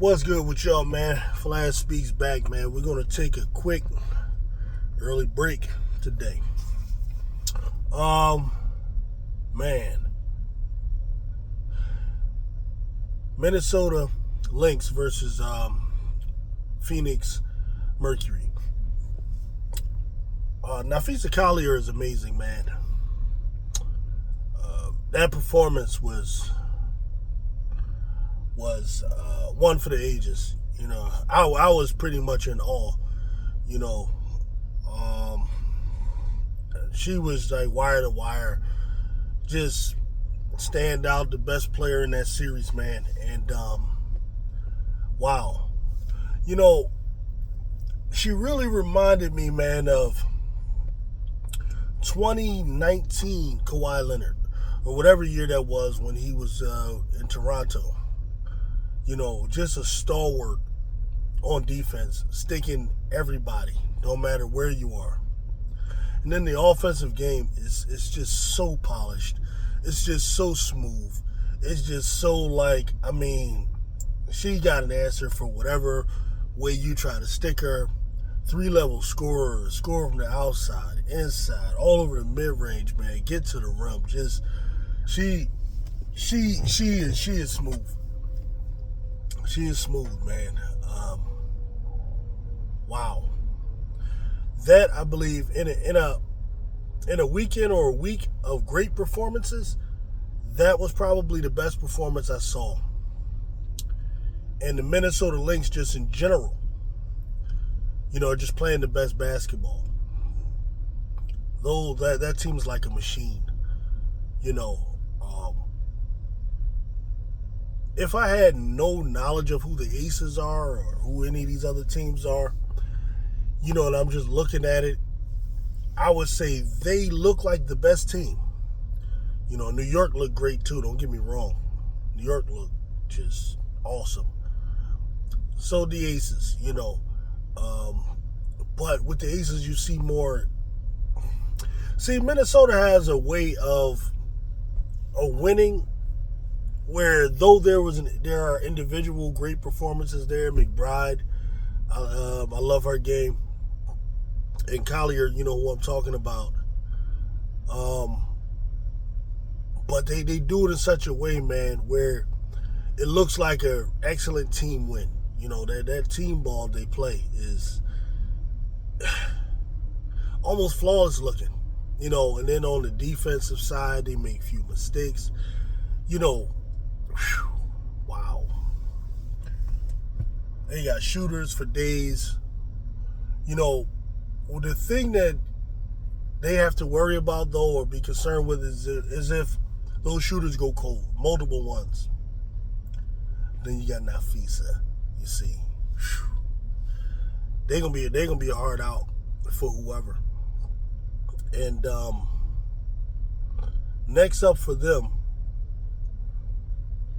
What's good with y'all, man? Flash Speaks back, man. We're going to take a quick early break today. Man. Minnesota Lynx versus Phoenix Mercury. Napheesa Collier is amazing, man. That performance was one for the ages. You know, I was pretty much in awe. You know, she was like wire to wire, just stand out, the best player in that series, man. And wow, you know, she really reminded me, man, of 2019 Kawhi Leonard, or whatever year that was when he was in Toronto. You know, just a stalwart on defense, sticking everybody, no matter where you are. And then the offensive game is just so polished. It's just so smooth. It's just so like, I mean, she got an answer for whatever way you try to stick her. 3-level scorer, score from the outside, inside, all over the mid-range, man. Get to the rim. Just she is smooth. She is smooth, man. Wow. That, I believe, in a weekend or a week of great performances, that was probably the best performance I saw. And the Minnesota Lynx, just in general, you know, just playing the best basketball. Though that team's like a machine, you know. If I had no knowledge of who the Aces are or who any of these other teams are, you know, and I'm just looking at it, I would say they look like the best team. You know, New York looked great too, don't get me wrong. New York looked just awesome. So the Aces, you know. But with the Aces, you see more. See, Minnesota has a way of winning where, though there are individual great performances there. McBride, I love her game. And Collier, you know who I'm talking about. But they do it in such a way, man, where it looks like an excellent team win. You know, that team ball they play is almost flawless looking. You know, and then on the defensive side, they make few mistakes. You know, wow. They got shooters for days. You know, the thing that they have to worry about, though, or be concerned with is if those shooters go cold, multiple ones. Then you got Napheesa, you see. They're gonna be a hard out for whoever. And next up for them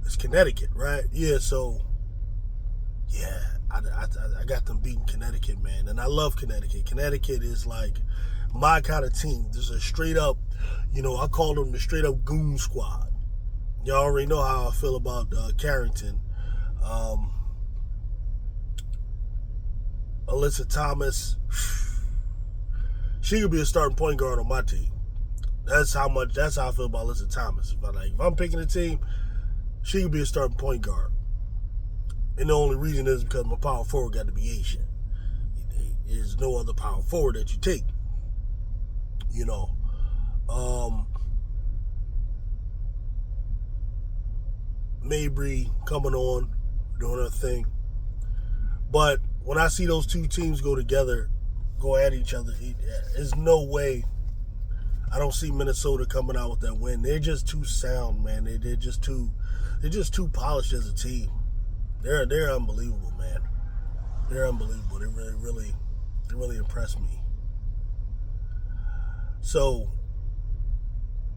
is Connecticut, right? Yeah, so yeah, I got them beating Connecticut, man. And I love Connecticut. Connecticut is like my kind of team. There's a straight up, you know, I call them the straight up goon squad. Y'all already know how I feel about Carrington. Alyssa Thomas, she could be a starting point guard on my team. That's how I feel about Alyssa Thomas. If I'm picking a team, she could be a starting point guard. And the only reason is because my power forward got to be Asian. There's no other power forward that you take. You know. Mabry coming on, doing her thing. But when I see those two teams go together, go at each other, there's no way I don't see Minnesota coming out with that win. They're just too sound, man. They're just too polished as a team. They're unbelievable, man. They're unbelievable. They really impressed me. So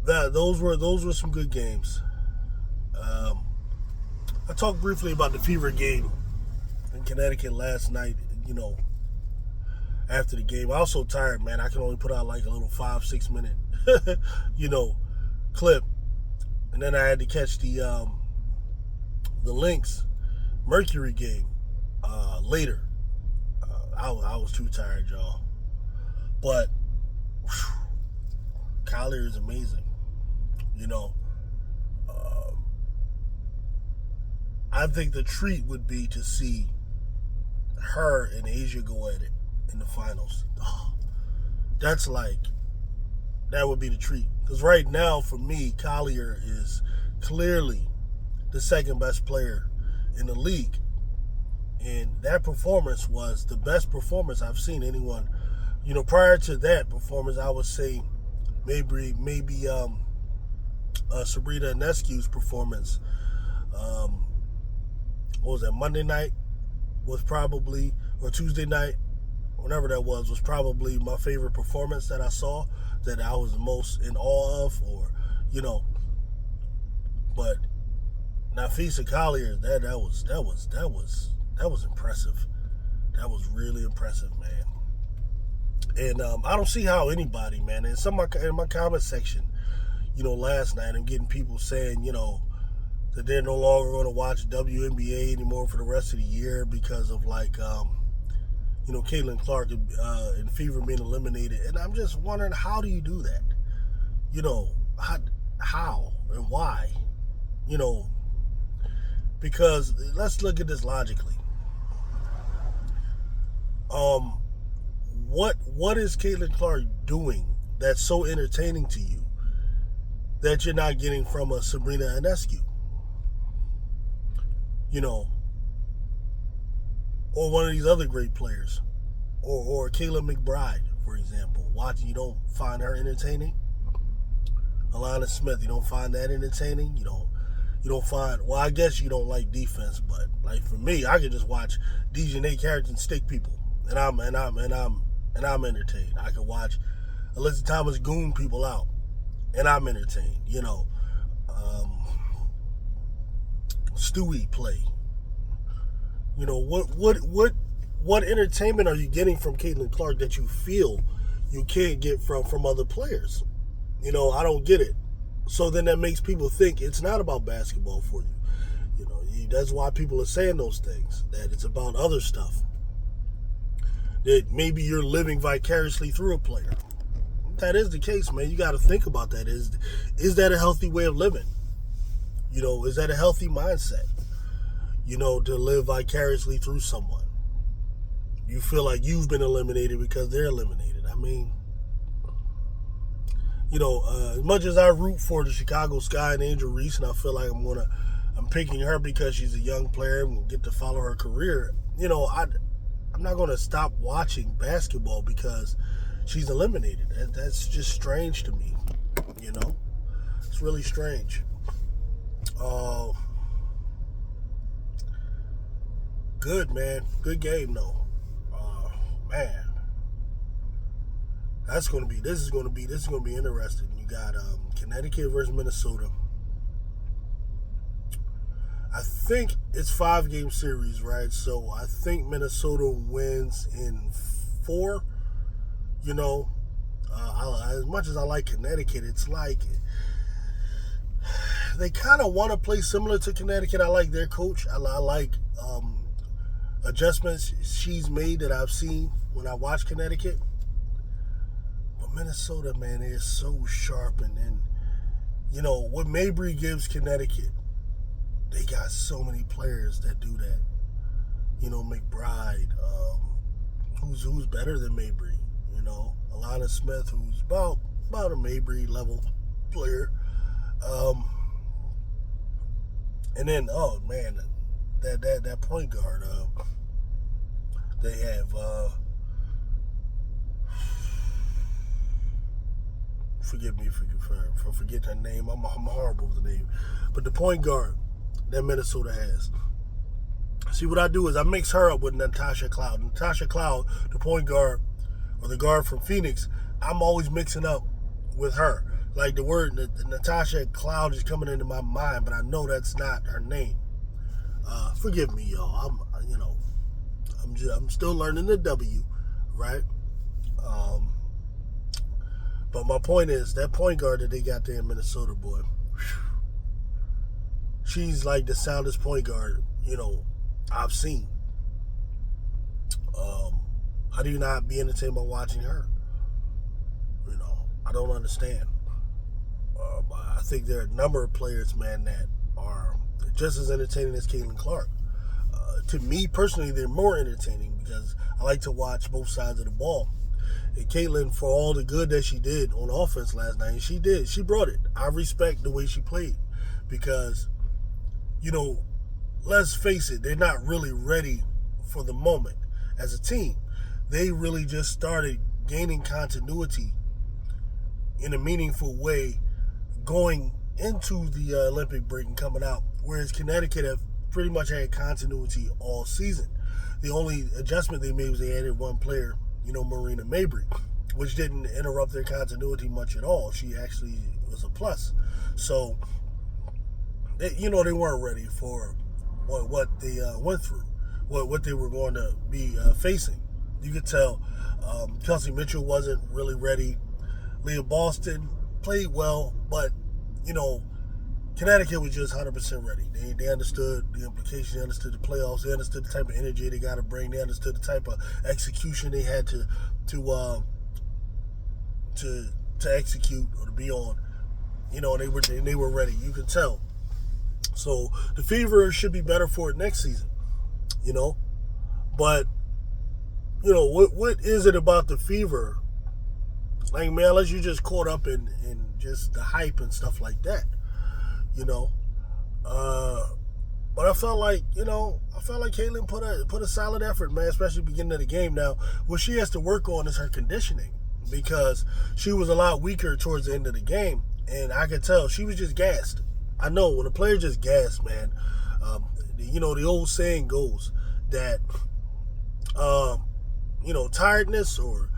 those were some good games. I talked briefly about the Fever game in Connecticut last night, you know, after the game. I was so tired, man. I could only put out like a little 5-6 minute, you know, clip. And then I had to catch the Lynx Mercury game later. I was too tired, y'all. But Collier is amazing. You know, I think the treat would be to see her and Asia go at it in the finals. Oh, that would be the treat. Because right now, for me, Collier is clearly the second best player in the league. And that performance was the best performance I've seen anyone. You know, prior to that performance, I would say maybe Sabrina Inescu's performance. What was that? Monday night was probably, or Tuesday night, whenever that was probably my favorite performance that I saw, that I was the most in awe of, or But Napheesa Collier, that was impressive. That was really impressive, man. And I don't see how anybody, man. And in my comment section, last night, I'm getting people saying, that they're no longer going to watch WNBA anymore for the rest of the year because of Caitlin Clark and Fever being eliminated. And I'm just wondering, how do you do that? How and why? Because let's look at this logically. What is Caitlin Clark doing that's so entertaining to you that you're not getting from a Sabrina Ionescu? Or one of these other great players, or Kayla McBride, for example. Watching, you don't find her entertaining. Alana Smith, you don't find that entertaining. You don't find. Well, I guess you don't like defense, but for me, I could just watch Dijonai Carrington stick people, and I'm entertained. I could watch Alyssa Thomas goon people out, and I'm entertained. Stewie play. What entertainment are you getting from Caitlin Clark that you feel you can't get from other players? I don't get it. So then that makes people think it's not about basketball for you. That's why people are saying those things, that it's about other stuff. That maybe you're living vicariously through a player. If that is the case, man, you got to think about that. Is that a healthy way of living? Is that a healthy mindset? To live vicariously through someone. You feel like you've been eliminated because they're eliminated. I mean, as much as I root for the Chicago Sky and Angel Reese, and I feel like I'm picking her because she's a young player and we'll get to follow her career, I'm not going to stop watching basketball because she's eliminated. That's just strange to me, It's really strange. Good, man. Good game, though. Man. This is going to be interesting. You got Connecticut versus Minnesota. I think it's 5-game series, right? So I think Minnesota wins in 4. As much as I like Connecticut, it's like they kind of want to play similar to Connecticut. I like their coach. I like adjustments she's made that I've seen when I watch Connecticut. But Minnesota, man, is so sharp. And what Mabry gives Connecticut, they got so many players that do that. McBride, who's better than Mabry. Alana Smith, who's about a Mabry level player. And then, oh man, that point guard they have. Forgive me for forgetting her name. I'm horrible with the name. But the point guard that Minnesota has. See, what I do is I mix her up with Natasha Cloud. Natasha Cloud, the point guard, or the guard from Phoenix, I'm always mixing up with her. Like the word Natasha Cloud is coming into my mind, but I know that's not her name. Forgive me, y'all. I'm still learning the W, right? But my point is, that point guard that they got there in Minnesota, boy, she's like the soundest point guard, I've seen. How do you not be entertained by watching her? I don't understand. I think there are a number of players, man, that are just as entertaining as Caitlin Clark. To me personally, they're more entertaining because I like to watch both sides of the ball. And Caitlin, for all the good that she did on offense last night, she did. She brought it. I respect the way she played because, let's face it, they're not really ready for the moment as a team. They really just started gaining continuity in a meaningful way going into the Olympic break and coming out, whereas Connecticut have pretty much had continuity all season. The only adjustment they made was they added one player, Marina Mabry, which didn't interrupt their continuity much at all. She actually was a plus. So, they weren't ready for what they went through, what they were going to be facing. You could tell Kelsey Mitchell wasn't really ready. Leah Boston played well, but, Connecticut was just 100% ready. They understood the implications. They understood the playoffs. They understood the type of energy they got to bring. They understood the type of execution they had to execute or to be on. And they were ready. You can tell. So the Fever should be better for it next season. But what is it about the Fever? Like, man, unless you just caught up in just the hype and stuff like that. But I felt like Caitlin put a solid effort, man, especially beginning of the game. Now, what she has to work on is her conditioning because she was a lot weaker towards the end of the game, and I could tell she was just gassed. I know when a player just gassed, man. The old saying goes that tiredness or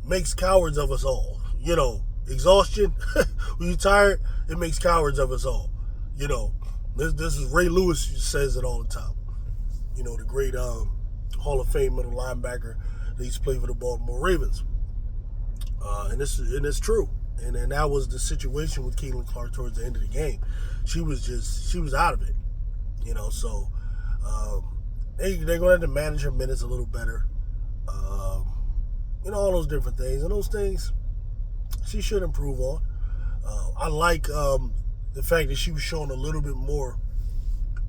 makes cowards of us all. Exhaustion. When you're tired, it makes cowards of us all. This is Ray Lewis says it all the time. The great Hall of Fame middle linebacker that used to play for the Baltimore Ravens. And it's true. And that was the situation with Caitlin Clark towards the end of the game. She was out of it. So they're going to have to manage her minutes a little better. All those different things. And those things she should improve on. I like the fact that she was showing a little bit more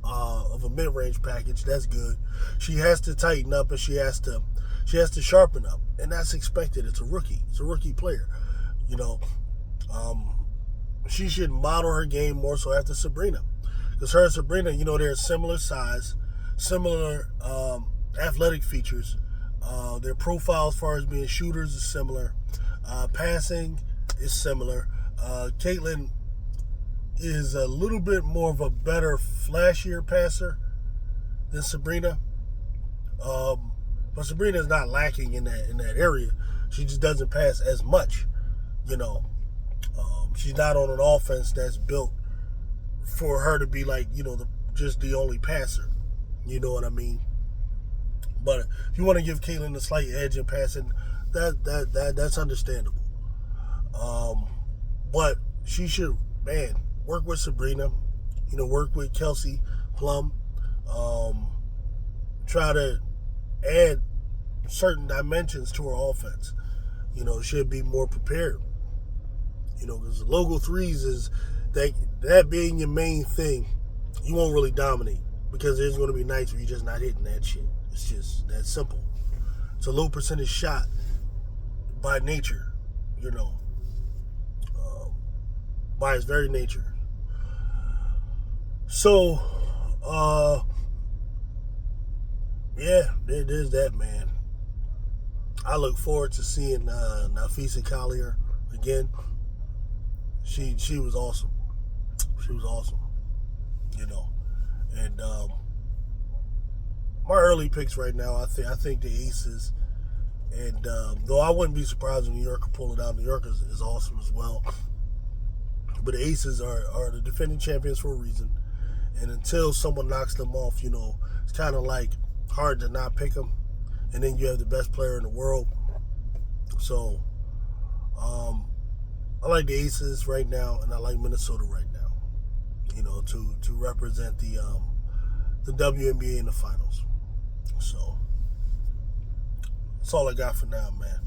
of a mid-range package. That's good. She has to tighten up and she has to sharpen up. And that's expected. It's a rookie. It's a rookie player. She should model her game more so after Sabrina. Because her and Sabrina, they're similar size, similar athletic features. Their profile as far as being shooters is similar. Passing is similar. Caitlin is a little bit more of a better, flashier passer than Sabrina. But Sabrina is not lacking in that area. She just doesn't pass as much. She's not on an offense that's built for her to be like, just the only passer. You know what I mean? But if you want to give Caitlin a slight edge in passing, that's understandable. But she should, man, work with Sabrina, work with Kelsey Plum, try to add certain dimensions to her offense. She'll be more prepared. Because the logo threes is that being your main thing, you won't really dominate because there's going to be nights where you're just not hitting that shit. It's just that simple. It's a low percentage shot by nature, by its very nature. So, there's that, man. I look forward to seeing Napheesa Collier again. She was awesome. She was awesome. And my early picks right now, I think the Aces. And though I wouldn't be surprised if New York could pull it out. New York is awesome as well. But the Aces are the defending champions for a reason. And until someone knocks them off, it's kind of like hard to not pick them. And then you have the best player in the world. So, I like the Aces right now, and I like Minnesota right now. To represent the WNBA in the finals. So that's all I got for now, man.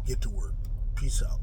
Get to work. Peace out.